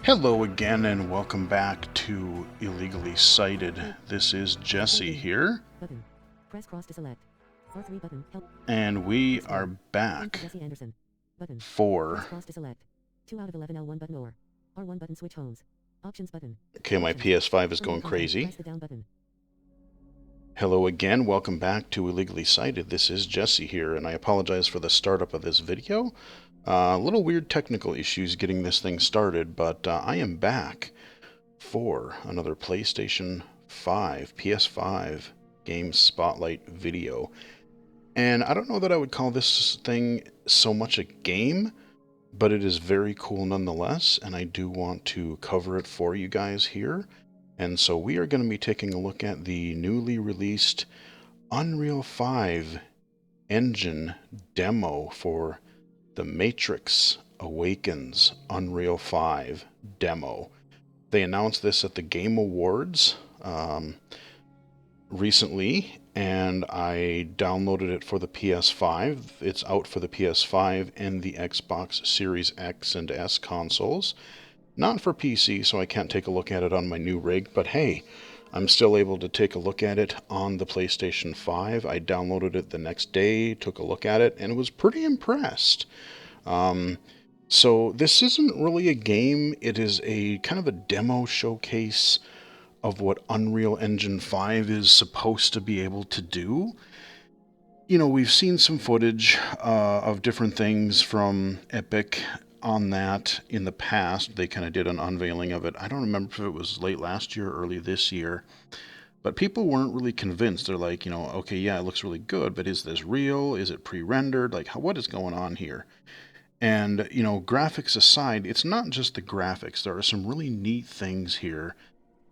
Hello again and welcome back to Illegally Cited. This is Jesse here, Button. Press cross to select. R3 button. Help. and we Explore. are back Jesse Anderson. Button. Press for... cross to select. 2 out of 11 L1 button or R1 button switch homes. Options button. Okay, my Options. PS5 is For more going content, crazy. press the down button. Hello again, welcome back to Illegally Cited. This is Jesse here, and I apologize for the startup of this video. A little weird technical issues getting this thing started, but I am back for another PlayStation 5, PS5 game spotlight video. And I don't know that I would call this thing so much a game, but it is very cool nonetheless, and I do want to cover it for you guys here. And so we are going to be taking a look at the newly released Unreal 5 engine demo for the Matrix Awakens Unreal 5 demo. They announced this at the Game Awards recently, and I downloaded it for the PS5. It's out for the PS5 and the Xbox Series X and S consoles. Not for PC, so I can't take a look at it on my new rig, but hey, I'm still able to take a look at it on the PlayStation 5. I downloaded it the next day, took a look at it, and was pretty impressed. So this isn't really a game, it is a kind of a demo showcase of what Unreal Engine 5 is supposed to be able to do. You know, we've seen some footage of different things from Epic on that in the past. They kind of did an unveiling of it. I don't remember if it was late last year or early this year, but people weren't really convinced. They're like, you know, okay, yeah, it looks really good, but is this real? Is it pre-rendered? Like, what is going on here? And, you know, graphics aside, it's not just the graphics. There are some really neat things here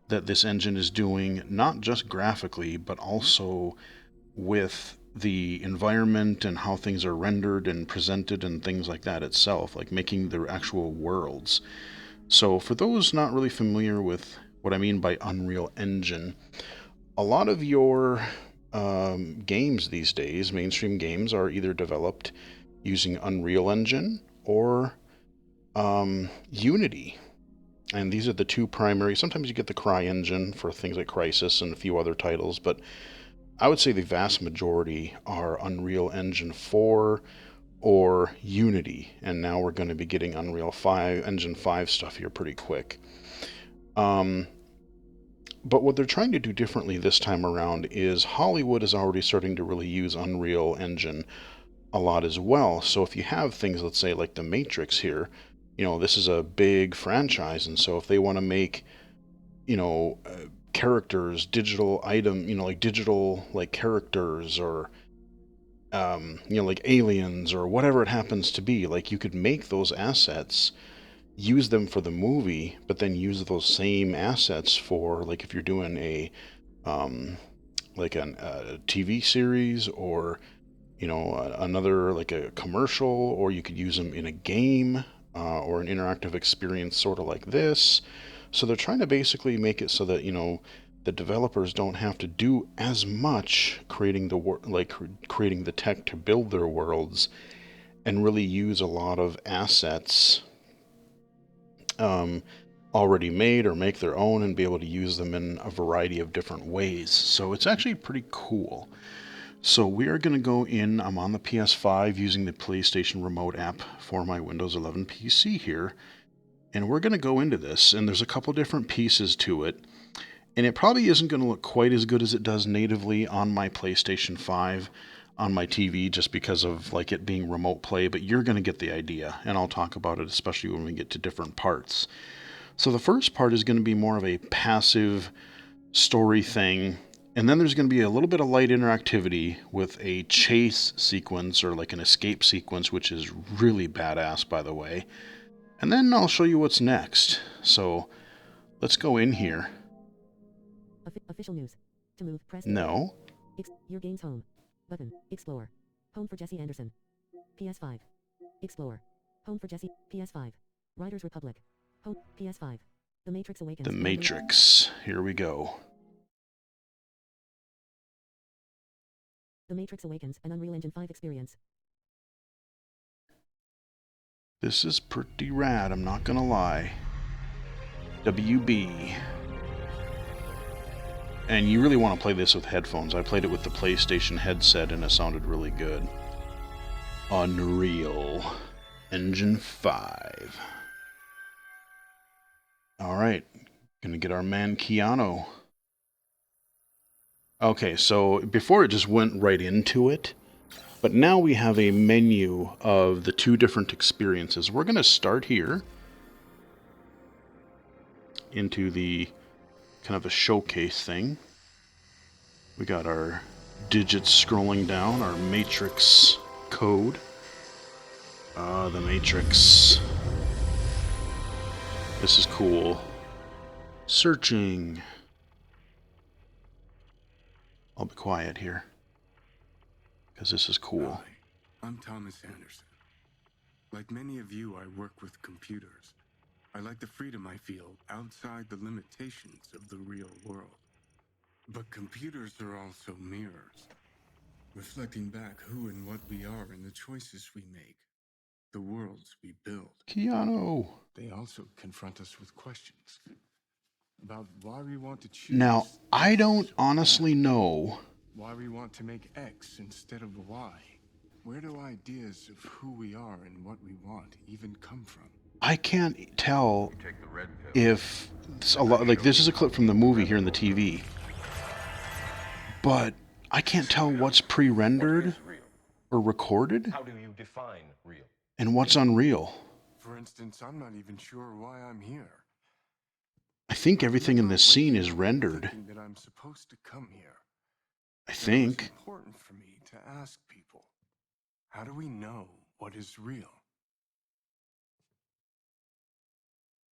that this engine is doing, not just graphically, but also with the environment and how things are rendered and presented and things like that itself, like making the actual worlds. So for those not really familiar with what I mean by Unreal Engine, a lot of your games these days, mainstream games, are either developed using Unreal Engine or Unity. And these are the two primary. Sometimes you get the CryEngine for things like Crysis and a few other titles, but I would say the vast majority are Unreal Engine 4 or Unity, and now we're going to be getting Unreal 5, Engine 5 stuff here pretty quick. But what they're trying to do differently this time around is Hollywood is already starting to really use Unreal Engine a lot as well. So if you have things, let's say like The Matrix here, you know, this is a big franchise, and so if they want to make, you know, characters, digital item, you know, like digital like characters or you know, like aliens or whatever it happens to be, like you could make those assets, use them for the movie, but then use those same assets for like if you're doing a like a TV series or you know another like a commercial, or you could use them in a game or an interactive experience sort of like this. So they're trying to basically make it so that, you know, the developers don't have to do as much creating creating the tech to build their worlds, and really use a lot of assets um, already made or make their own and be able to use them in a variety of different ways. So it's actually pretty cool. So we are going to go in, I'm on the PS5 using the PlayStation Remote app for my Windows 11 PC here, and we're going to go into this, and there's a couple different pieces to it, and it probably isn't going to look quite as good as it does natively on my PlayStation 5 on my TV just because of like it being remote play, but you're going to get the idea, and I'll talk about it especially when we get to different parts. So the first part is going to be more of a passive story thing, and then there's going to be a little bit of light interactivity with a chase sequence or like an escape sequence, which is really badass, by the way. And then I'll show you what's next. So let's go in here. Official news. To move, press No. your game's home. Button. Explore. Home for Jesse Anderson. PS5. Explore. Home for Jesse. PS5. Riders Republic. Home. PS5. The Matrix Awakens. The Matrix. Here we go. The Matrix Awakens, an Unreal Engine 5 experience. This is pretty rad, I'm not gonna lie. WB. And you really want to play this with headphones. I played it with the PlayStation headset and it sounded really good. Unreal Engine 5. Alright, gonna get our man Keanu. Okay, so before it just went right into it, but now we have a menu of the two different experiences. We're gonna start here into the kind of a showcase thing. We got our digits scrolling down, our Matrix code. The Matrix. This is cool. Searching. I'll be quiet here, because this is cool. Hi, I'm Thomas Anderson. Like many of you, I work with computers. I like the freedom I feel outside the limitations of the real world. But computers are also mirrors, reflecting back who and what we are and the choices we make, the worlds we build. Keanu. They also confront us with questions about why we want to choose. Now, I don't honestly know. Why we want to make X instead of Y. Where do ideas of who we are and what we want even come from? I can't tell if it's a lot, like this is a clip from the movie here in the TV, but I can't tell what's pre-rendered or recorded. How do you define real? And what's unreal. For instance, I'm not even sure why I'm here. I think everything in this scene is rendered. That I'm supposed to come here. I think. It's important for me to ask people, how do we know what is real?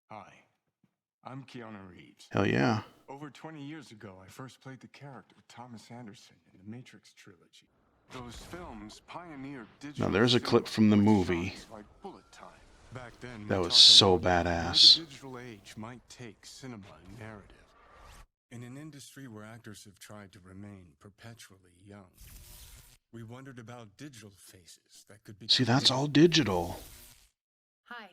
Hi, I'm Keanu Reeves. Hell yeah. Over 20 years ago, I first played the character Thomas Anderson in the Matrix trilogy. Those films pioneered digital. Now there's a clip from the movie. Like bullet time. Back then, That was so badass. Where the digital age might take cinema and narrative. In an industry where actors have tried to remain perpetually young, we wondered about digital faces that could be. See, that's all digital. Hi,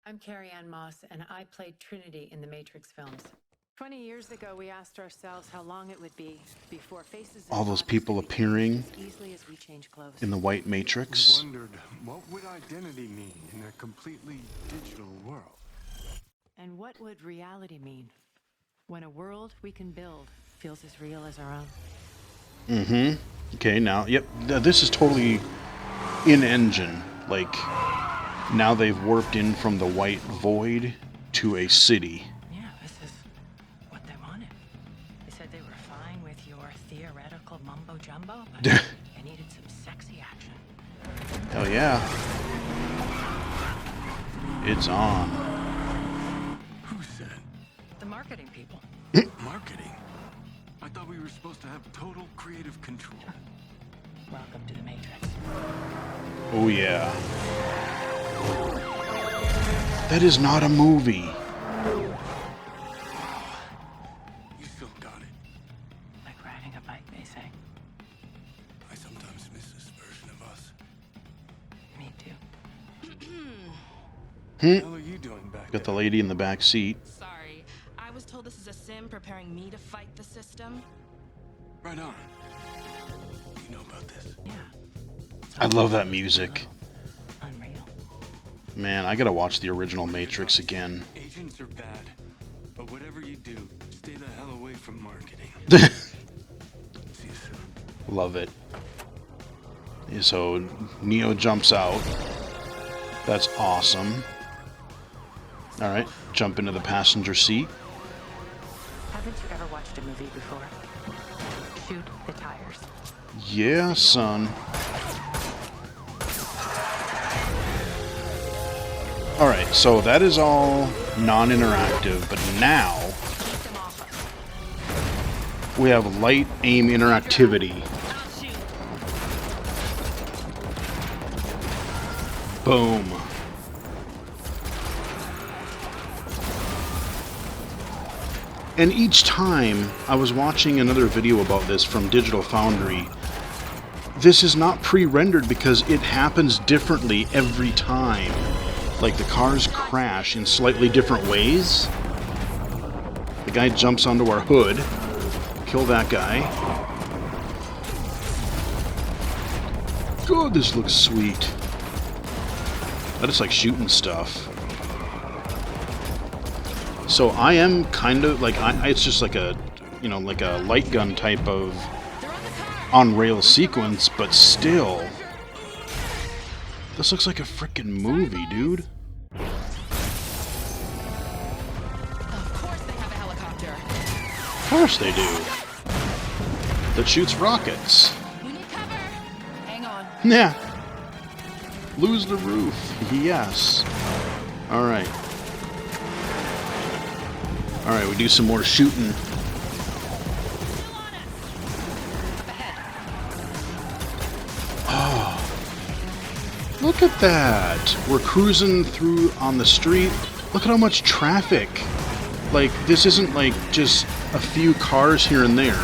I'm Carrie Ann Moss, and I played Trinity in the Matrix films. 20 years ago, we asked ourselves how long it would be before faces. All those people appearing as easily as we change clothes. in the white Matrix. We wondered, what would identity mean in a completely digital world? And what would reality mean when a world we can build feels as real as our own? Mm-hmm. Okay, now, yep, this is totally in-engine. Like, now they've warped in from the white void to a city. Yeah, this is what they wanted. They said they were fine with your theoretical mumbo-jumbo, but they needed some sexy action. Hell yeah. It's on. Who said? The marketing people. Marketing? I thought we were supposed to have total creative control. Welcome to the Matrix. Oh yeah. That is not a movie. You still got it. Like riding a bike, they say. I sometimes miss this version of us. Me too. What the hell are you doing back Got the there? lady in the back seat. Sorry, I was told this is a sim preparing me to fight the system. Right on. You know about this? Yeah. I love that music. Unreal. Man, I gotta watch the original Matrix again. Agents are bad, but whatever you do, stay the hell away from marketing. See you soon. Love it. So, Neo jumps out. That's awesome. Alright, jump into the passenger seat. Haven't you ever watched a movie before? Shoot the tires. Yeah, son. Alright, so that is all non-interactive, but now Keep them off us. we have light aim interactivity. Don't shoot. Boom. And each time I was watching another video about this from Digital Foundry, this is not pre-rendered because it happens differently every time. Like the cars crash in slightly different ways. The guy jumps onto our hood. Kill that guy. God, this looks sweet. I just like shooting stuff. So I am kind of like, it's just like a, you know, like a light gun type of on-rail sequence, but still. This looks like a freaking movie, dude. Of course they have a helicopter. Of course they do. That shoots rockets. We need cover. Hang on. Yeah. Lose the roof. Yes. Alright. Alright, we do some more shooting. Still on us. Up ahead. Oh. Look at that. We're cruising through on the street. Look at how much traffic. Like, this isn't like just a few cars here and there.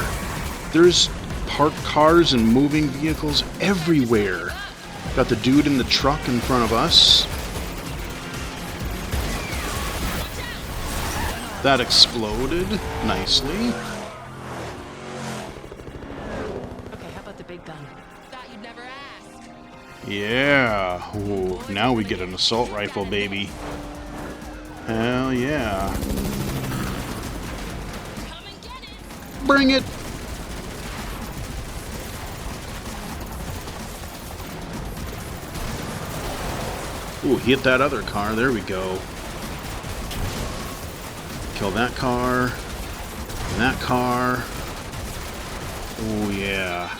There's parked cars and moving vehicles everywhere. Got the dude in the truck in front of us. That exploded nicely. Okay, how about the big gun? Thought you'd never ask. Yeah. Ooh, now we get an assault rifle, baby. Hell yeah. Come and get it. Bring it. Ooh, hit that other car. There we go. Kill that car. And that car. Oh, yeah.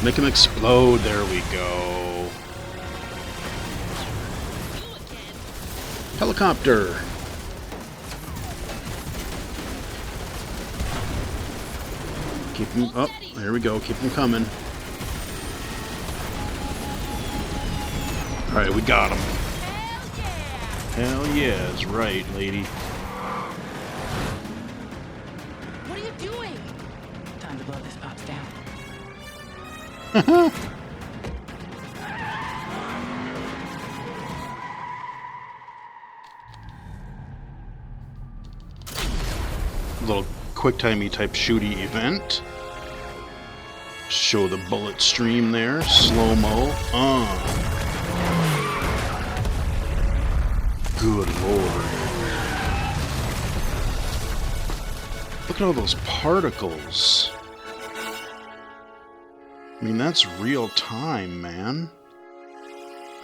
Make him explode. There we go. Helicopter. Keep him up. Oh, there we go. Keep him coming. Alright, we got him. Hell yeah, that's right, lady. What are you doing? Time to blow this pops down. Little quick-timey type shooty event. Show the bullet stream there. Slow-mo. Good lord. Look at all those particles. I mean, that's real time, man.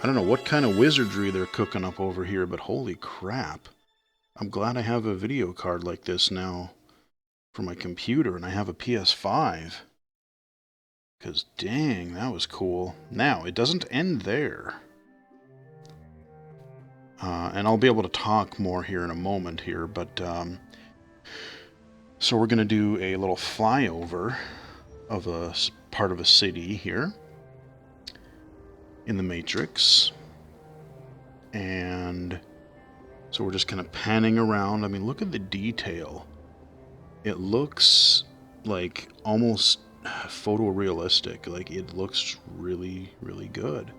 I don't know what kind of wizardry they're cooking up over here, but holy crap. I'm glad I have a video card like this now for my computer, and I have a PS5. Because, dang, that was cool. Now, it doesn't end there. And I'll be able to talk more here in a moment here, but so we're going to do a little flyover of a part of a city here in the Matrix. And so we're just kind of panning around. I mean, look at the detail. It looks like almost photorealistic. Like, it looks really, really good.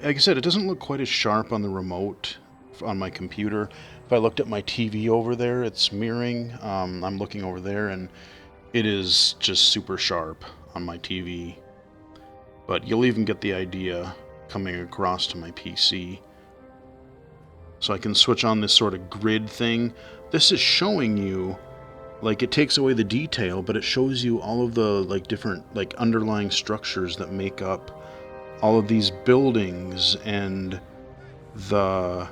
Like I said, it doesn't look quite as sharp on the remote on my computer. If I looked at my TV over there, it's mirroring. I'm looking over there, and it is just super sharp on my TV. But you'll even get the idea coming across to my PC. So I can switch on this sort of grid thing. This is showing you, like, it takes away the detail, but it shows you all of the, like, different, like, underlying structures that make up all of these buildings and the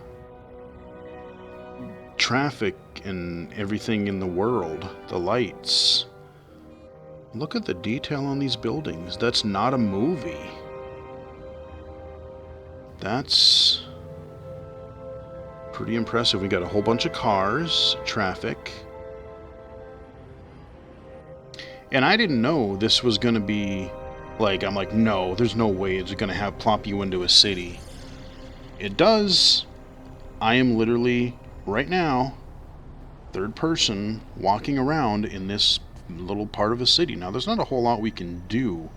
traffic and everything in the world, the lights. Look at the detail on these buildings. That's not a movie. That's pretty impressive. We got a whole bunch of cars, traffic. And I didn't know this was going to be like, I'm like, no, there's no way it's going to have plop you into a city. It does. I am literally, right now, third person, walking around in this little part of a city. Now, there's not a whole lot we can do,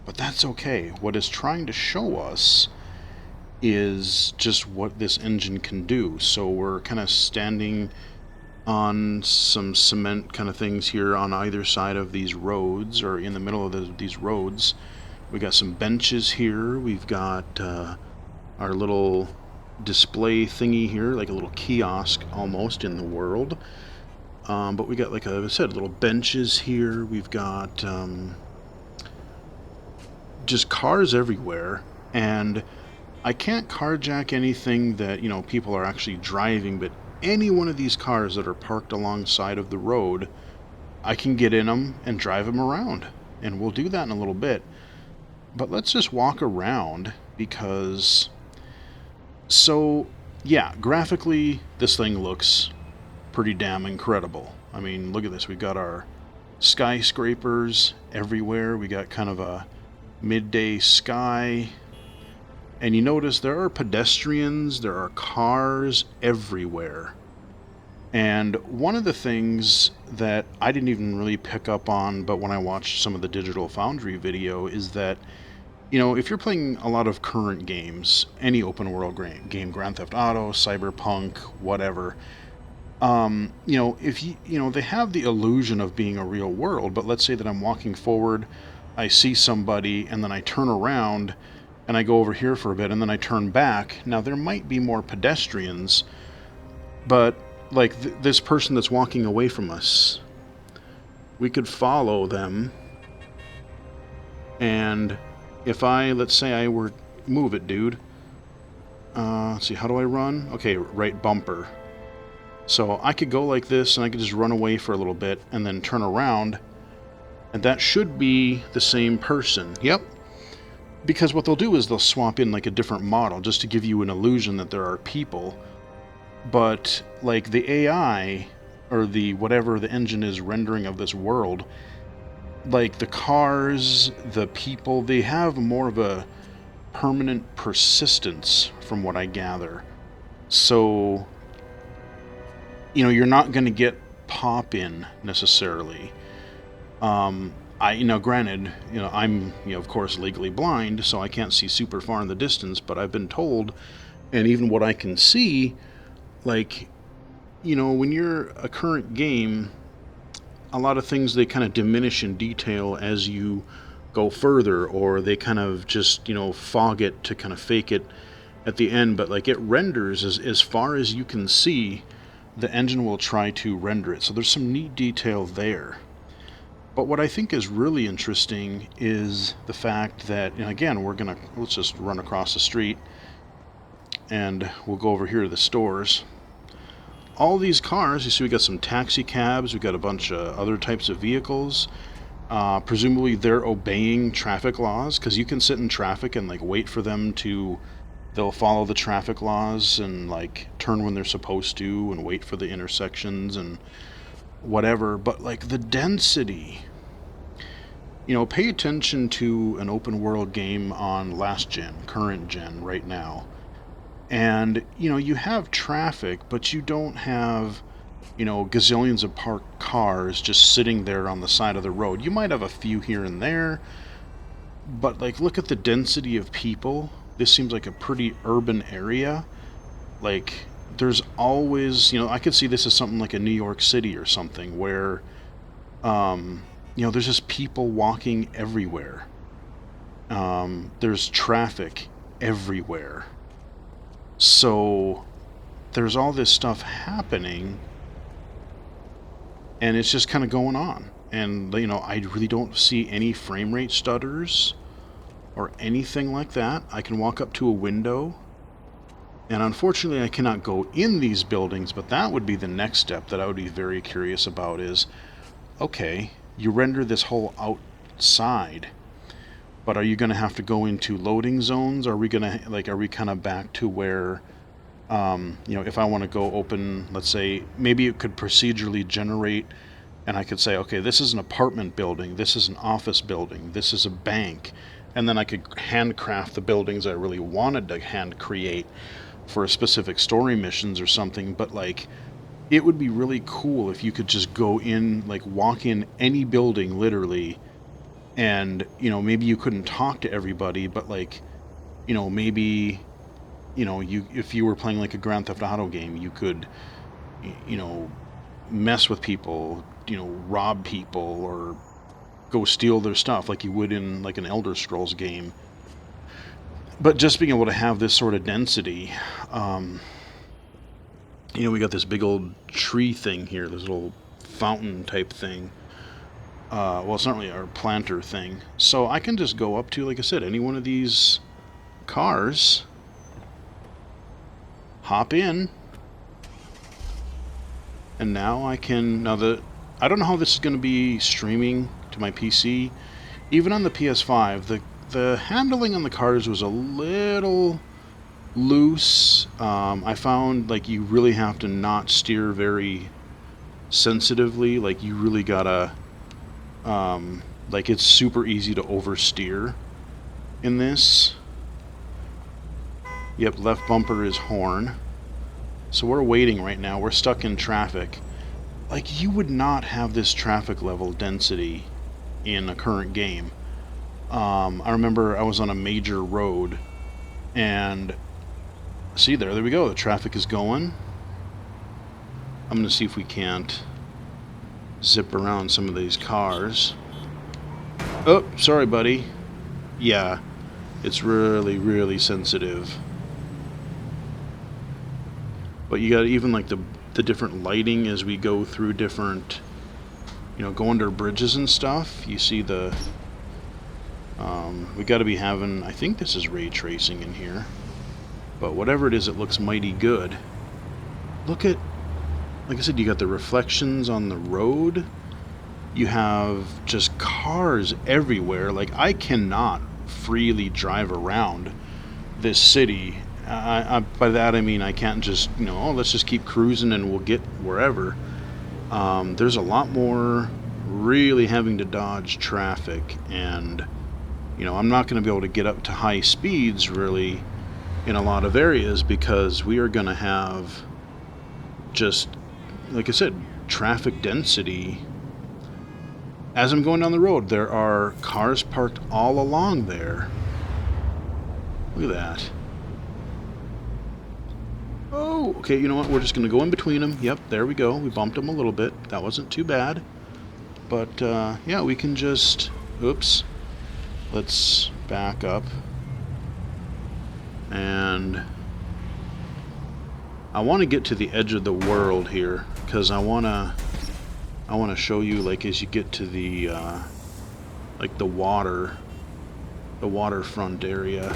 but that's okay. What it's trying to show us is just what this engine can do. So we're kind of standing on some cement kind of things here on either side of these roads, or in the middle of these roads. We got some benches here. We've got our little display thingy here, like a little kiosk almost in the world. But we got, like I said, little benches here. We've got just cars everywhere, and I can't carjack anything that, you know, people are actually driving, but any one of these cars that are parked alongside of the road, I can get in them and drive them around, and we'll do that in a little bit. But let's just walk around, because so yeah, graphically this thing looks pretty damn incredible. I mean, look at this. We've got our skyscrapers everywhere. We got kind of a midday sky. And you notice there are pedestrians, there are cars everywhere. And one of the things that I didn't even really pick up on, but when I watched some of the Digital Foundry video, is that, you know, if you're playing a lot of current games, any open world game, Grand Theft Auto, Cyberpunk, whatever, you know, if you know, they have the illusion of being a real world, but let's say that I'm walking forward, I see somebody, and then I turn around, and I go over here for a bit, and then I turn back. Now, there might be more pedestrians, but, like, this person that's walking away from us, we could follow them, and if I, let's say I were, move it, dude. Let's see, how do I run? Okay, right bumper. So I could go like this, and I could just run away for a little bit, and then turn around, and that should be the same person. Yep. Because what they'll do is they'll swap in like a different model just to give you an illusion that there are people. But like the AI, or the whatever the engine is rendering of this world, like the cars, the people, they have more of a permanent persistence from what I gather. So, you know, you're not going to get pop-in necessarily. You know, granted, you know, I'm, you know, of course, legally blind, so I can't see super far in the distance, but I've been told, and even what I can see, like, you know, when you're a current game, a lot of things, they kind of diminish in detail as you go further, or they kind of just, you know, fog it to kind of fake it at the end, but like it renders as far as you can see, the engine will try to render it. So there's some neat detail there. But what I think is really interesting is the fact that, and again, let's just run across the street, and we'll go over here to the stores. All these cars, you see we got some taxi cabs, we got a bunch of other types of vehicles. Presumably they're obeying traffic laws, because you can sit in traffic and like wait for them to, they'll follow the traffic laws and like turn when they're supposed to and wait for the intersections and whatever. But like the density, you know, pay attention to an open world game on last gen, current gen right now. And, you know, you have traffic, but you don't have, you know, gazillions of parked cars just sitting there on the side of the road. You might have a few here and there, but like look at the density of people. This seems like a pretty urban area. Like there's always, you know, I could see this as something like a New York City or something where, you know, there's just people walking everywhere. There's traffic everywhere. So there's all this stuff happening, and it's just kind of going on. And, you know, I really don't see any frame rate stutters or anything like that. I can walk up to a window, and unfortunately I cannot go in these buildings, but that would be the next step that I would be very curious about is, okay, you render this whole outside, but are you going to have to go into loading zones? Are we going to, like, are we kind of back to where, you know, if I want to go open, let's say, maybe it could procedurally generate, and I could say, okay, this is an apartment building, this is an office building, this is a bank, and then I could handcraft the buildings I really wanted to hand create for specific story missions or something. But like, it would be really cool if you could just go in, like walk in any building literally, and, you know, maybe you couldn't talk to everybody, but like, you know, maybe, you know, if you were playing like a Grand Theft Auto game, you could, you know, mess with people, you know, rob people or go steal their stuff like you would in like an Elder Scrolls game. But just being able to have this sort of density, you know, we got this big old tree thing here, this little fountain type thing. Well, it's not really our planter thing. So I can just go up to, like I said, any one of these cars, hop in, and now I can, I don't know how this is going to be streaming to my PC. Even on the PS5, the handling on the cars was a little loose. I found like you really have to not steer very sensitively. Like you really gotta, like it's super easy to oversteer in this. Yep, left bumper is horn. So we're waiting right now. We're stuck in traffic. Like you would not have this traffic level density in a current game. I remember I was on a major road and see there we go, the traffic is going. I'm gonna see if we can't zip around some of these cars. Oh, sorry buddy. Yeah, it's really, really sensitive. But you got even like the different lighting as we go through different, you know, go under bridges and stuff. You see the, we got to be having, I think this is ray tracing in here. But whatever it is, it looks mighty good. Look at, like I said, you got the reflections on the road. You have just cars everywhere. Like, I cannot freely drive around this city. By that I mean I can't just, you know, oh, let's just keep cruising and we'll get wherever. There's a lot more really having to dodge traffic, and, you know, I'm not going to be able to get up to high speeds really in a lot of areas because we are going to have just, like I said, traffic density. As I'm going down the road, there are cars parked all along there. Look at that. Oh, okay, you know what? We're just going to go in between them. Yep, there we go. We bumped them a little bit. That wasn't too bad. But, yeah, we can just... Oops. Let's back up. And I want to get to the edge of the world here, because I want to show you, like, as you get to the, like, the waterfront area.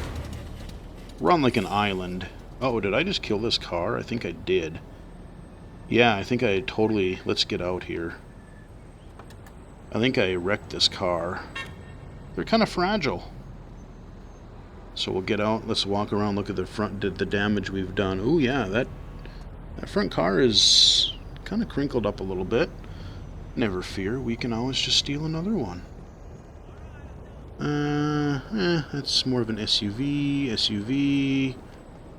We're on, like, an island. Oh, did I just kill this car? I think I did. Yeah, I think I totally... Let's get out here. I think I wrecked this car. They're kind of fragile. So we'll get out, let's walk around, look at the front, the damage we've done. Oh yeah, that front car is kind of crinkled up a little bit. Never fear, we can always just steal another one. That's more of an SUV.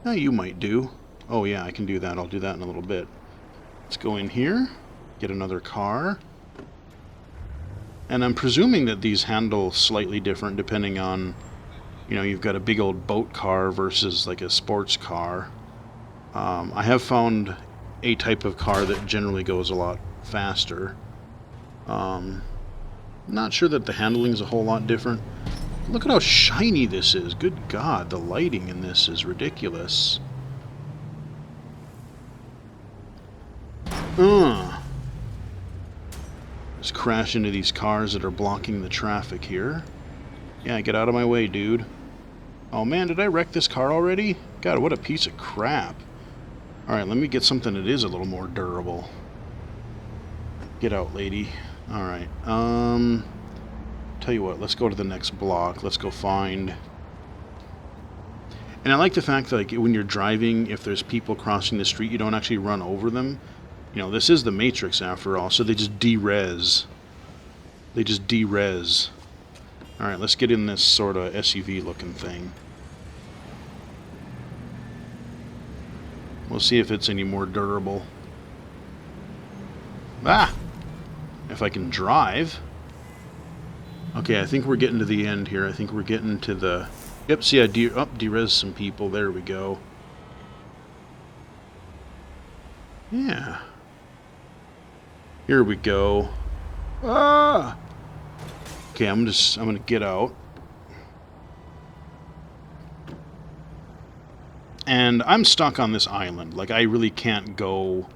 You might do. Oh yeah, I can do that. I'll do that in a little bit. Let's go in here, get another car. And I'm presuming that these handle slightly different depending on, you know, you've got a big old boat car versus like a sports car. I have found a type of car that generally goes a lot faster. Not sure that the handling is a whole lot different. Look at how shiny this is. Good God, the lighting in this is ridiculous. Just crash into these cars that are blocking the traffic here. Yeah, get out of my way, dude. Oh man, did I wreck this car already? God, what a piece of crap. Alright, let me get something that is a little more durable. Get out, lady. Alright, tell you what, let's go to the next block. Let's go find... And I like the fact that, like, when you're driving, if there's people crossing the street, you don't actually run over them. You know, this is the Matrix after all, so they just de-res. They just de-res. Alright, let's get in this sort of SUV looking thing. We'll see if it's any more durable. Ah! If I can drive. Okay, I think we're getting to the end here. I think we're getting to the... Yep, see, I de-res some people. There we go. Yeah. Here we go. Ah! Okay, I'm gonna get out. And I'm stuck on this island. Like, I really can't go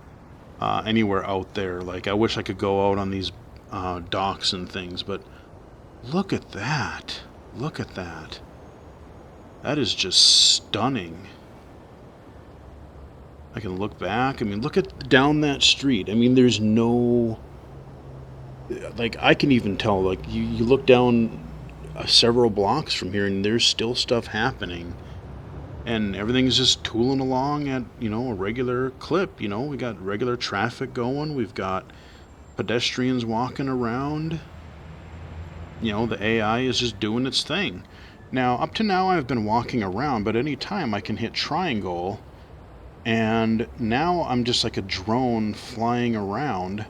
anywhere out there. Like, I wish I could go out on these docks and things, but look at that. Look at that. That is just stunning. I can look back. I mean, look at down that street. I mean, there's no... Like, I can even tell, like, you look down several blocks from here and there's still stuff happening. And everything's just tooling along at, you know, a regular clip. You know, we got regular traffic going. We've got pedestrians walking around. You know, the AI is just doing its thing. Now, up to now, I've been walking around, but any time I can hit triangle, and now I'm just like a drone flying around.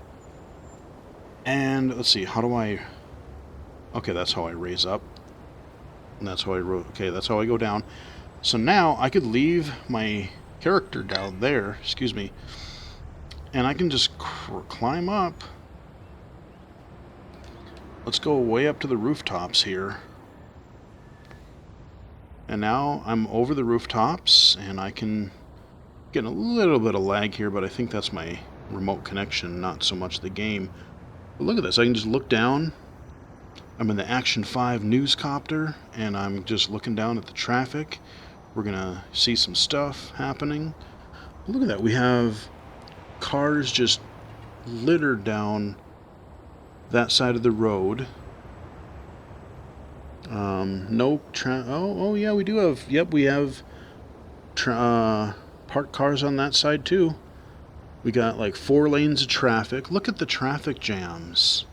And let's see, how do I... Okay, that's how I raise up. And that's how I... Okay, that's how I go down. So now I could leave my character down there, excuse me, and I can just climb up. Let's go way up to the rooftops here. And now I'm over the rooftops, and I can get a little bit of lag here, but I think that's my remote connection, not so much the game. But look at this, I can just look down. I'm in the Action 5 newscopter, and I'm just looking down at the traffic. We're gonna see some stuff happening. Look at that, we have cars just littered down that side of the road. No oh yeah, we do have, yep, we have parked cars on that side too. We got like 4 lanes of traffic. Look at the traffic jams.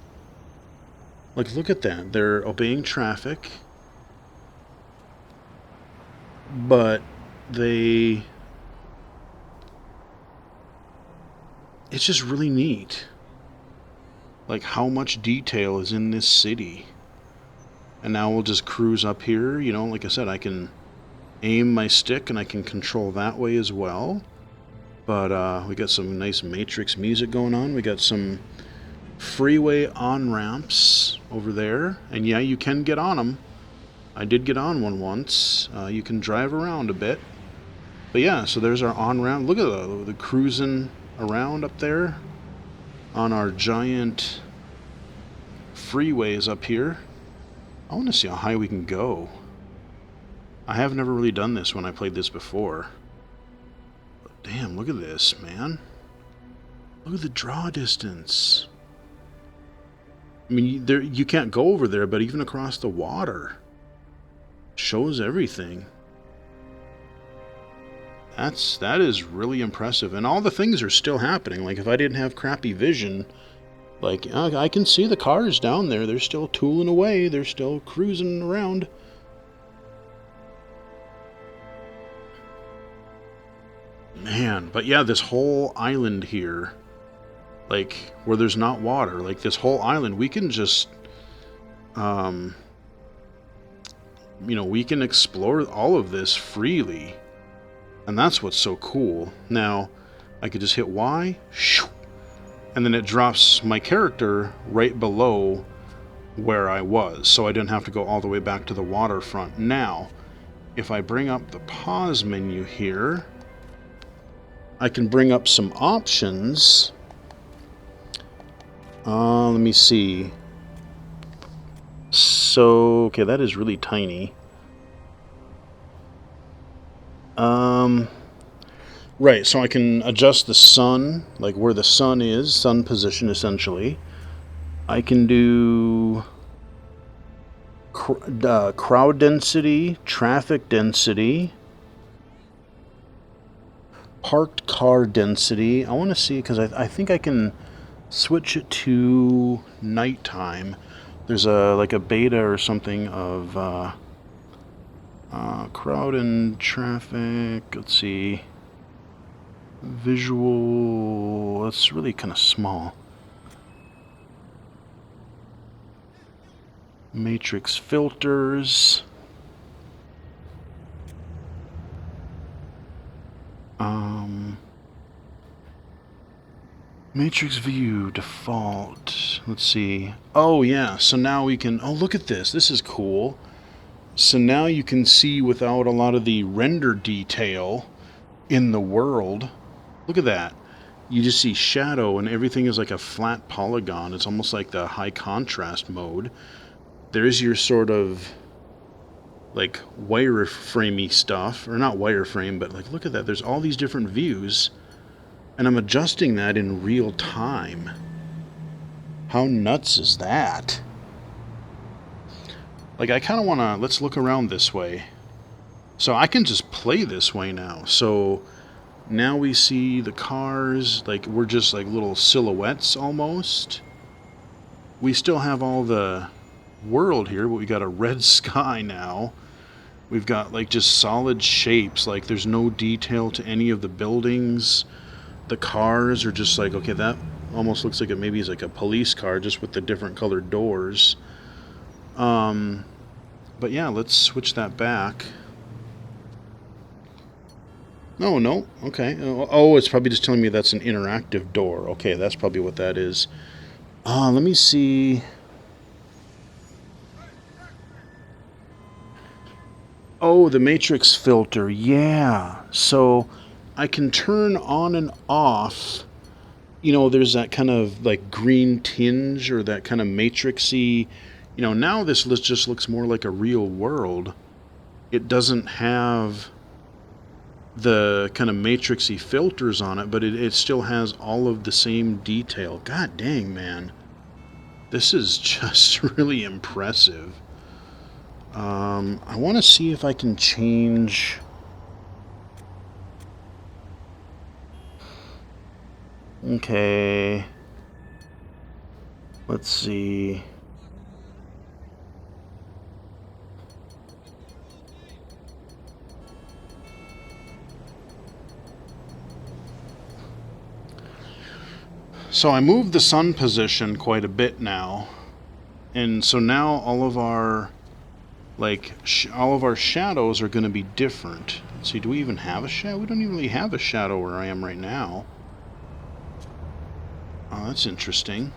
Like, look at that. They're obeying traffic. But they... It's just really neat. Like, how much detail is in this city. And now we'll just cruise up here. You know, like I said, I can aim my stick and I can control that way as well. But we got some nice Matrix music going on. We got some freeway on-ramps over there. And yeah, you can get on them. I did get on one once. You can drive around a bit. But yeah, so there's our on-ramp. Look at the cruising around up there on our giant freeways up here. I want to see how high we can go. I have never really done this when I played this before. But damn, look at this, man. Look at the draw distance. I mean, there, you can't go over there, but even across the water. Shows everything. That is really impressive, and all the things are still happening. Like, if I didn't have crappy vision, like, I can see the cars down there. They're still tooling away. They're still cruising around. Man, but yeah, this whole island here, like, where there's not water, like, this whole island, we can just, you know, we can explore all of this freely. And that's what's so cool. Now, I could just hit Y, and then it drops my character right below where I was, so I didn't have to go all the way back to the waterfront. Now, if I bring up the pause menu here, I can bring up some options. Let me see. So, okay, that is really tiny. Right, so I can adjust the sun, like where the sun is, sun position essentially. I can do crowd density, traffic density, parked car density. I want to see, because I think I can switch it to nighttime. There's like a beta or something of crowd and traffic. Let's see. Visual. That's really kind of small. Matrix filters. Matrix view, default. Let's see. Oh, yeah. So now we can... Oh, look at this. This is cool. So now you can see without a lot of the render detail in the world. Look at that. You just see shadow and everything is like a flat polygon. It's almost like the high contrast mode. There's your sort of like wireframey stuff, or not wireframe, but like look at that. There's all these different views, and I'm adjusting that in real time. How nuts is that? Like I kind of want to, let's look around this way. So I can just play this way now. So now we see the cars, like we're just like little silhouettes almost. We still have all the world here, but we got a red sky now. We've got like just solid shapes, like there's no detail to any of the buildings. The cars are just like, okay, that almost looks like it maybe is like a police car just with the different colored doors. But yeah, let's switch that back. Oh, no. Okay. Oh, it's probably just telling me that's an interactive door. Okay, that's probably what that is. Let me see. Oh, the matrix filter. Yeah. So I can turn on and off. You know, there's that kind of like green tinge or that kind of matrixy. You know, now this list just looks more like a real world. It doesn't have the kind of matrixy filters on it, but it still has all of the same detail. God dang, man. This is just really impressive. I want to see if I can change... Okay. Let's see. So I moved the sun position quite a bit now, and so now all of our all of our shadows are going to be different. Let's see, do we even have a shadow? We don't even really have a shadow where I am right now. Oh, that's interesting.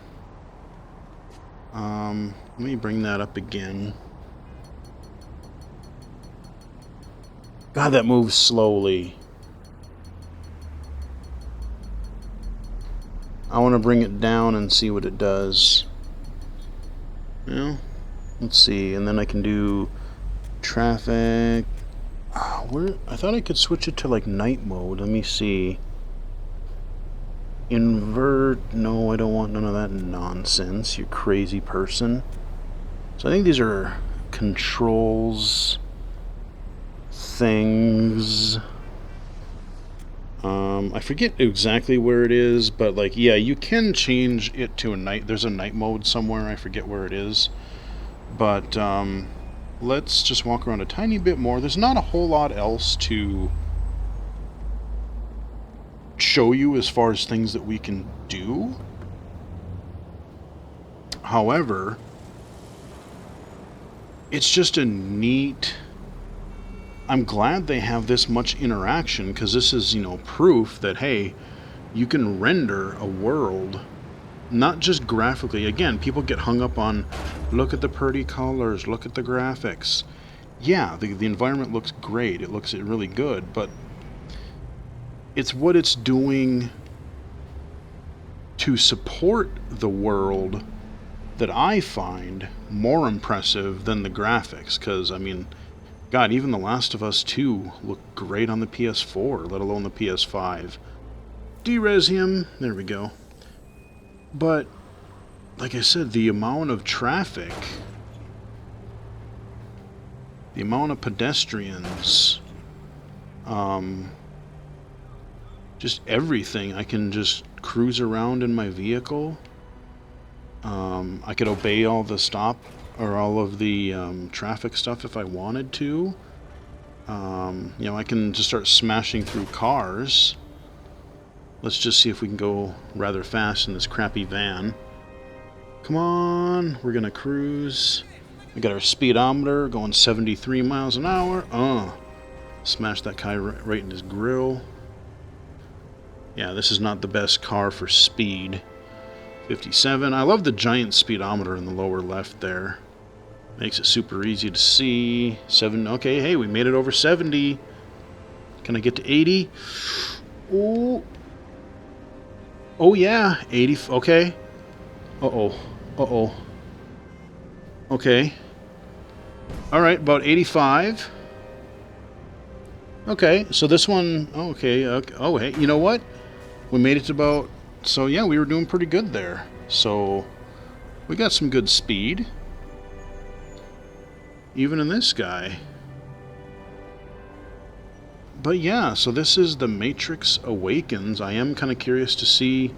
Let me bring that up again. God, that moves slowly. I want to bring it down and see what it does. Well, let's see, and then I can do traffic. I thought I could switch it to like night mode. Let me see. Invert. No, I don't want none of that nonsense, you crazy person. So I think these are controls things. I forget exactly where it is, but like, yeah, you can change it to a night. There's a night mode somewhere. I forget where it is. But let's just walk around a tiny bit more. There's not a whole lot else to show you as far as things that we can do. However, it's just a neat... I'm glad they have this much interaction, because this is, you know, proof that, hey, you can render a world, not just graphically. Again, people get hung up on, look at the pretty colors, look at the graphics. Yeah, the environment looks great, it looks really good, but it's what it's doing to support the world that I find more impressive than the graphics, because, I mean... God, even The Last of Us 2 looked great on the PS4, let alone the PS5. Derez him. There we go. But, like I said, the amount of traffic, the amount of pedestrians, just everything. I can just cruise around in my vehicle. I could obey all the stop or all of the traffic stuff if I wanted to. You know, I can just start smashing through cars. Let's just see if we can go rather fast in this crappy van. Come on, we're gonna cruise. We got our speedometer going 73 miles an hour. Smash that guy right in his grill. Yeah, this is not the best car for speed. 57. I love the giant speedometer in the lower left there. Makes it super easy to see. 7. Okay, hey, we made it over 70. Can I get to 80? Oh. Oh, yeah. 80. Okay. Uh-oh. Uh-oh. Okay. Alright, about 85. Okay, so this one... Okay. Oh, hey, you know what? We made it to about... So, yeah, we were doing pretty good there. So, we got some good speed. Even in this guy. But yeah, so this is the Matrix Awakens. I am kind of curious to see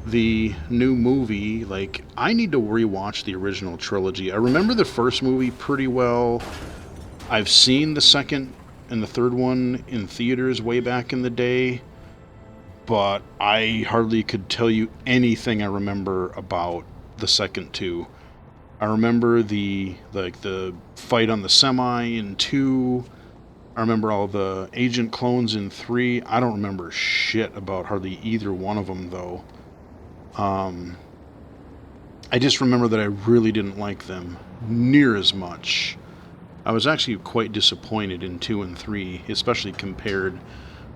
the new movie. Like, I need to rewatch the original trilogy. I remember the first movie pretty well. I've seen the second and the third one in theaters way back in the day, but I hardly could tell you anything I remember about the second two. I remember the fight on the semi in 2. I remember all the agent clones in 3. I don't remember shit about hardly either one of them, though. I just remember that I really didn't like them near as much. I was actually quite disappointed in 2 and 3, especially compared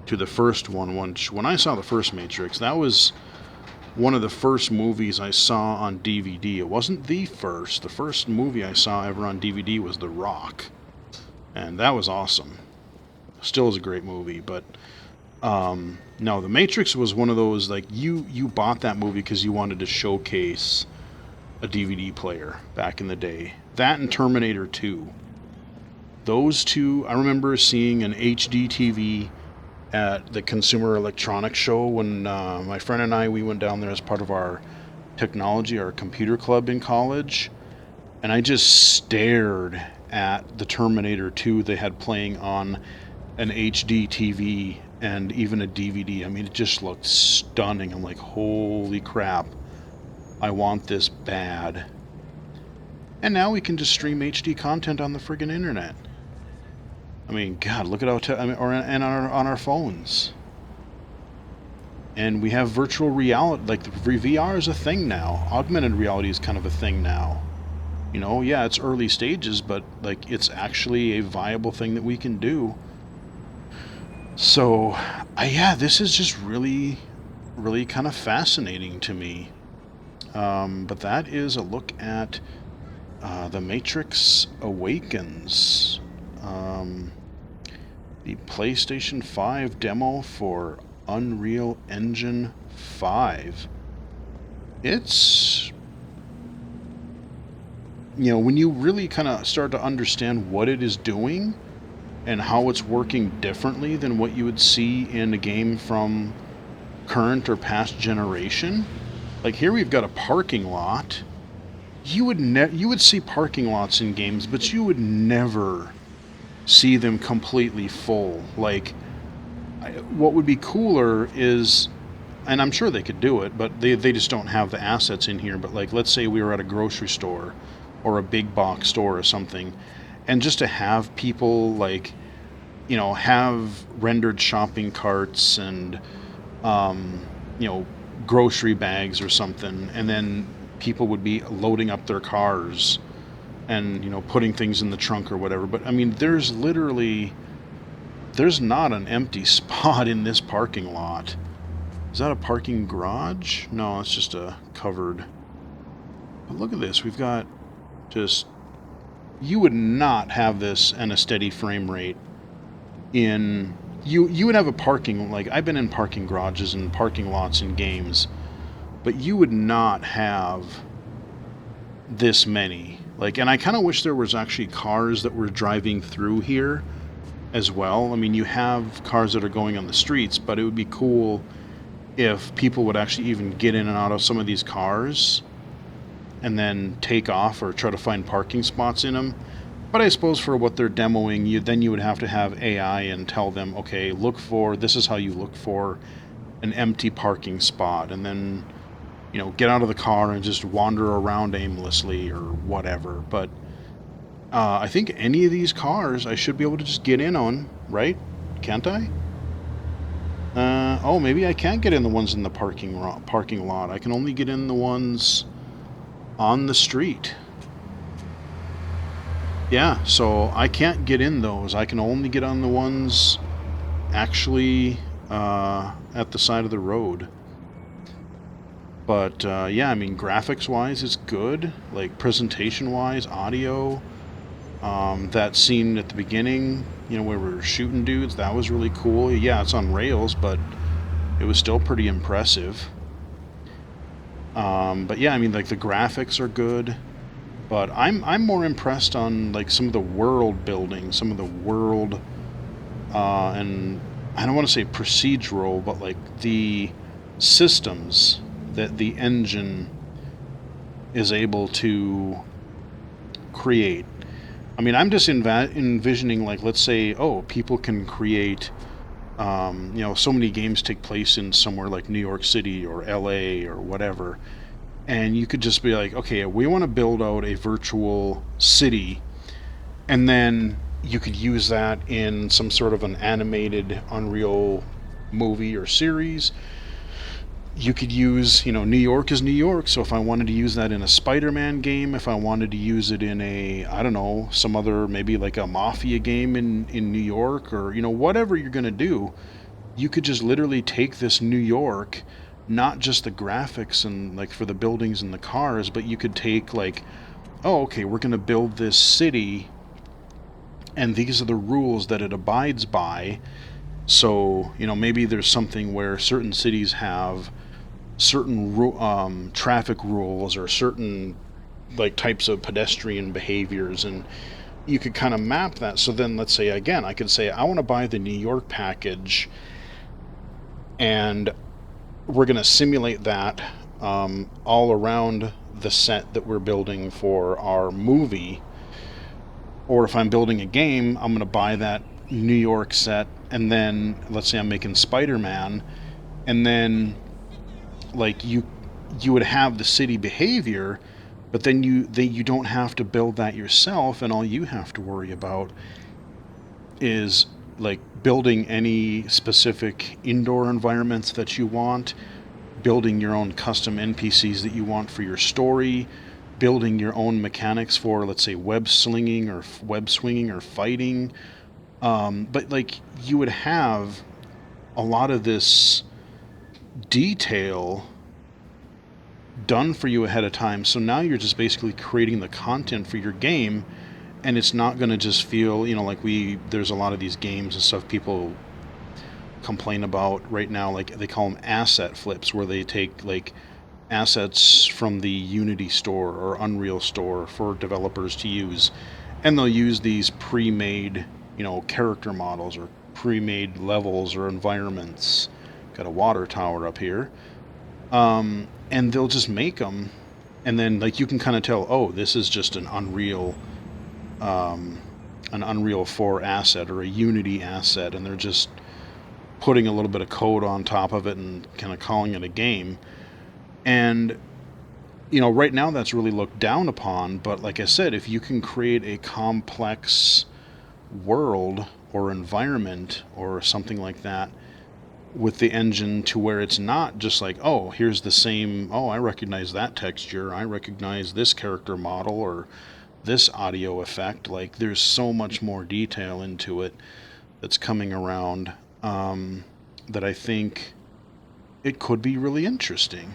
to the first one. When I saw the first Matrix, that was one of the first movies I saw on DVD. It wasn't the first. The first movie I saw ever on DVD was The Rock. And that was awesome. Still is a great movie, but no, The Matrix was one of those, like, you bought that movie because you wanted to showcase a DVD player back in the day. That and Terminator 2. Those two, I remember seeing an HD TV at the Consumer Electronics Show when my friend and I, we went down there as part of our technology, our computer club in college, and I just stared at the Terminator 2 they had playing on an HD TV and even a DVD. I mean, it just looked stunning. I'm like, holy crap, I want this bad. And now we can just stream HD content on the friggin' internet. I mean, God, look at how... and on our phones. And we have virtual reality. Like, VR is a thing now. Augmented reality is kind of a thing now. You know, yeah, it's early stages, but, like, it's actually a viable thing that we can do. So, yeah, this is just really, really kind of fascinating to me. But that is a look at The Matrix Awakens. The PlayStation 5 demo for Unreal Engine 5. It's... You know, when you really kind of start to understand what it is doing and how it's working differently than what you would see in a game from current or past generation. Like, here we've got a parking lot. You would see parking lots in games, but you would never see them completely full. Like, what would be cooler is, and I'm sure they could do it, but they just don't have the assets in here. But, like, let's say we were at a grocery store or a big box store or something, and just to have people, like, you know, have rendered shopping carts and you know, grocery bags or something, and then people would be loading up their cars and, you know, putting things in the trunk or whatever. But I mean, there's not an empty spot in this parking lot. Is that a parking garage? No, it's just a covered. But look at this. We've got just... You would not have this in a steady frame rate in... You would have a parking... Like, I've been in parking garages and parking lots in games, but you would not have this many. Like, and I kind of wish there was actually cars that were driving through here as well. I mean, you have cars that are going on the streets, but it would be cool if people would actually even get in and out of some of these cars and then take off or try to find parking spots in them. But I suppose for what they're demoing, you would have to have AI and tell them, okay, this is how you look for an empty parking spot, and then, you know, get out of the car and just wander around aimlessly or whatever. But I think any of these cars I should be able to just get in on, right? Can't I? Oh, maybe I can't get in the ones in the parking lot. I can only get in the ones on the street. Yeah, so I can't get in those. I can only get on the ones actually at the side of the road. But yeah, I mean, graphics-wise, it's good. Like presentation-wise, audio. That scene at the beginning, you know, where we were shooting dudes, that was really cool. Yeah, it's on rails, but it was still pretty impressive. But yeah, I mean, like the graphics are good. But I'm more impressed on like some of the world building, some of the world, and I don't want to say procedural, but like the systems that the engine is able to create. I mean, I'm just envisioning like, let's say, oh, people can create. You know, so many games take place in somewhere like New York City or LA or whatever. And you could just be like, okay, we want to build out a virtual city, and then you could use that in some sort of an animated Unreal movie or series. You could use, you know, New York is New York, so if I wanted to use that in a Spider-Man game, if I wanted to use it in a, I don't know, some other, maybe like a Mafia game in New York, or, you know, whatever you're going to do, you could just literally take this New York, not just the graphics and like for the buildings and the cars, but you could take like, oh, okay, we're going to build this city and these are the rules that it abides by. So, you know, maybe there's something where certain cities have certain traffic rules or certain like types of pedestrian behaviors, and you could kind of map that. So then let's say again, I could say I want to buy the New York package, and we're going to simulate that all around the set that we're building for our movie. Or if I'm building a game, I'm going to buy that New York set, and then let's say I'm making Spider-Man, and then like you would have the city behavior, but then you don't have to build that yourself, and all you have to worry about is like building any specific indoor environments that you want, building your own custom NPCs that you want for your story, building your own mechanics for, let's say, web swinging or fighting. But like you would have a lot of this detail done for you ahead of time. So now you're just basically creating the content for your game, and it's not going to just feel, you know, like there's a lot of these games and stuff people complain about right now, like they call them asset flips, where they take like assets from the Unity store or Unreal store for developers to use, and they'll use these pre-made, you know, character models or pre-made levels or environments. Got a water tower up here. And they'll just make them, and then like you can kind of tell, oh, this is just an Unreal 4 asset or a Unity asset, and they're just putting a little bit of code on top of it and kind of calling it a game. And you know, right now that's really looked down upon, but like I said, if you can create a complex world or environment or something like that with the engine, to where it's not just like, oh, here's the same, oh, I recognize that texture, I recognize this character model or this audio effect. Like there's so much more detail into it that's coming around, that I think it could be really interesting.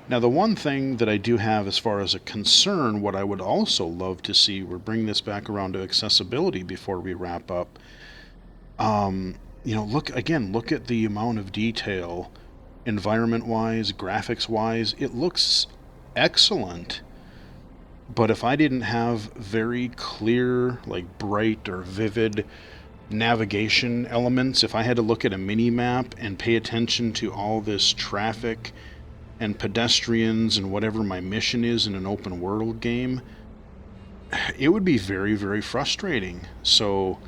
Now, the one thing that I do have as far as a concern, what I would also love to see, we're bringing this back around to accessibility before we wrap up. You know, look at the amount of detail, environment-wise, graphics-wise. It looks excellent. But if I didn't have very clear, like bright or vivid navigation elements, if I had to look at a mini map and pay attention to all this traffic and pedestrians and whatever my mission is in an open world game, it would be very, very frustrating. So,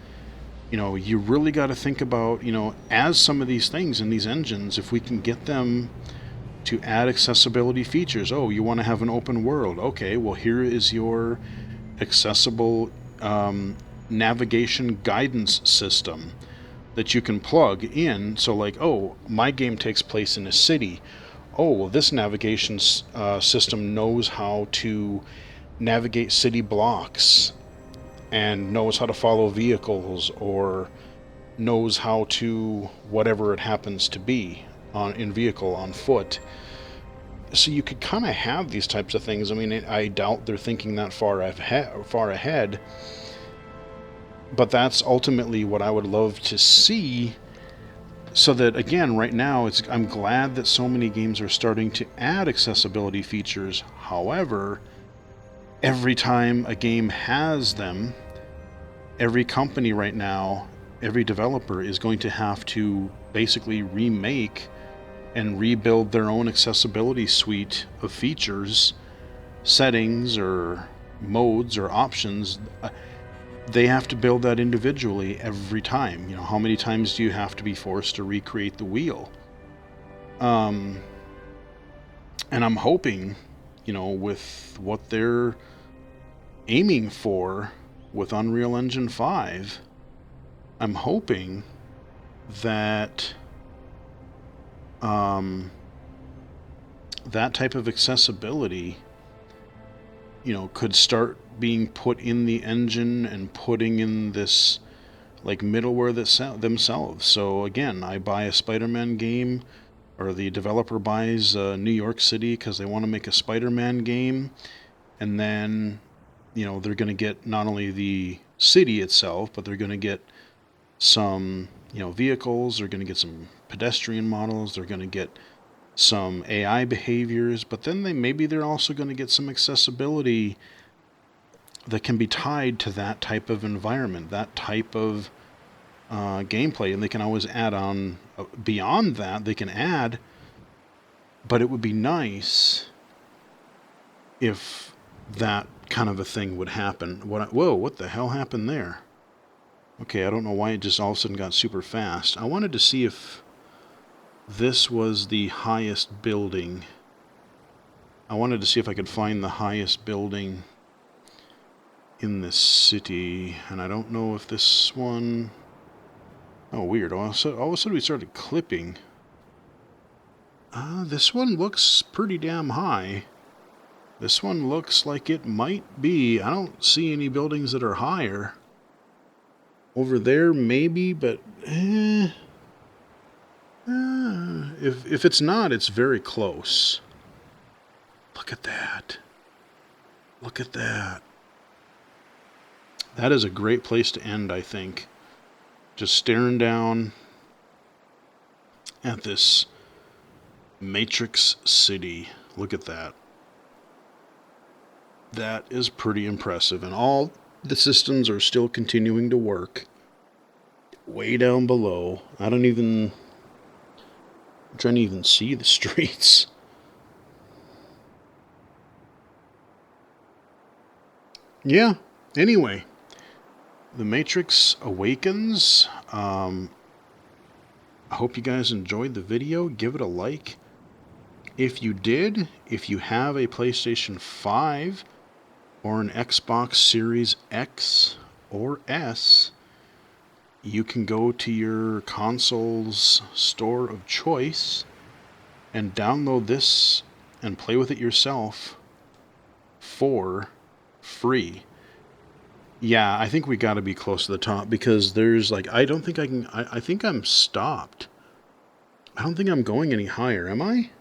you know, you really got to think about, you know, as some of these things in these engines, if we can get them to add accessibility features. Oh, you want to have an open world. Okay, well, here is your accessible navigation guidance system. that you can plug in. So like, oh, my game takes place in a city. Oh, well, this navigation system knows how to navigate city blocks and knows how to follow vehicles, or knows how to whatever it happens to be in vehicle, on foot. So you could kind of have these types of things. I mean, I doubt they're thinking that far ahead, but that's ultimately what I would love to see. So that, again, right now, I'm glad that so many games are starting to add accessibility features. However, every time a game has them, every company right now, every developer is going to have to basically remake and rebuild their own accessibility suite of features, settings, or modes, or options. They have to build that individually every time. You know, how many times do you have to be forced to recreate the wheel? And I'm hoping, you know, with what they're aiming for with Unreal Engine 5, I'm hoping that that type of accessibility, you know, could start being put in the engine and putting in this like middleware themselves. So again, I buy a Spider-Man game, or the developer buys New York City because they want to make a Spider-Man game, and then, you know, they're going to get not only the city itself, but they're going to get some, you know, vehicles, they're going to get some pedestrian models, they're going to get some AI behaviors, but then they're also going to get some accessibility that can be tied to that type of environment, that type of gameplay, and they can always add on beyond that. They can add, but it would be nice if that kind of a thing would happen. Whoa, what the hell happened there? Okay, I don't know why it just all of a sudden got super fast. I wanted to see if this was the highest building. I wanted to see if I could find the highest building in this city, and I don't know if this one... Oh, weird. All of a sudden we started clipping. This one looks pretty damn high. This one looks like it might be. I don't see any buildings that are higher. Over there, maybe, but... if it's not, it's very close. Look at that. Look at that. That is a great place to end, I think. Just staring down at this Matrix City. Look at that. That is pretty impressive. And all the systems are still continuing to work. Way down below. I'm trying to even see the streets. Yeah, anyway. The Matrix Awakens. I hope you guys enjoyed the video. Give it a like. If you did, if you have a PlayStation 5 or an Xbox Series X or S, you can go to your console's store of choice and download this and play with it yourself for free. Yeah, I think we got to be close to the top, because there's like, I don't think I can, I think I'm stopped. I don't think I'm going any higher, am I?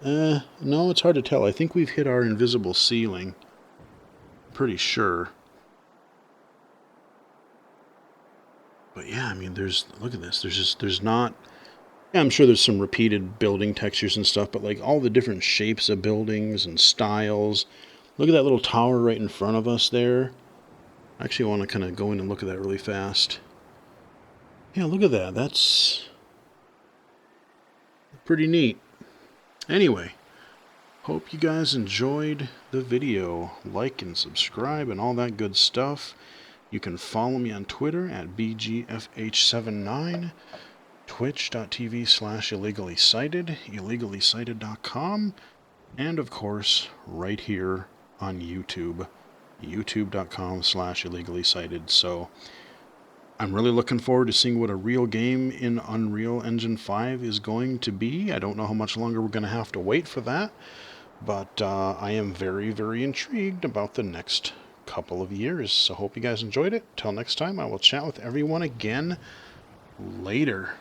No, it's hard to tell. I think we've hit our invisible ceiling. Pretty sure. But yeah, I mean, look at this. There's not, yeah, I'm sure there's some repeated building textures and stuff, but like all the different shapes of buildings and styles. Look at that little tower right in front of us there. I actually want to kind of go in and look at that really fast. Yeah, look at that. That's pretty neat. Anyway, hope you guys enjoyed the video. Like and subscribe and all that good stuff. You can follow me on Twitter at BGFH79, twitch.tv/illegally-cited, illegally-cited.com, and of course, right here on YouTube, youtube.com/illegally-cited. So, I'm really looking forward to seeing what a real game in Unreal Engine 5 is going to be. I don't know how much longer we're going to have to wait for that, but I am very, very intrigued about the next couple of years. So hope you guys enjoyed it. Till next time, I will chat with everyone again later.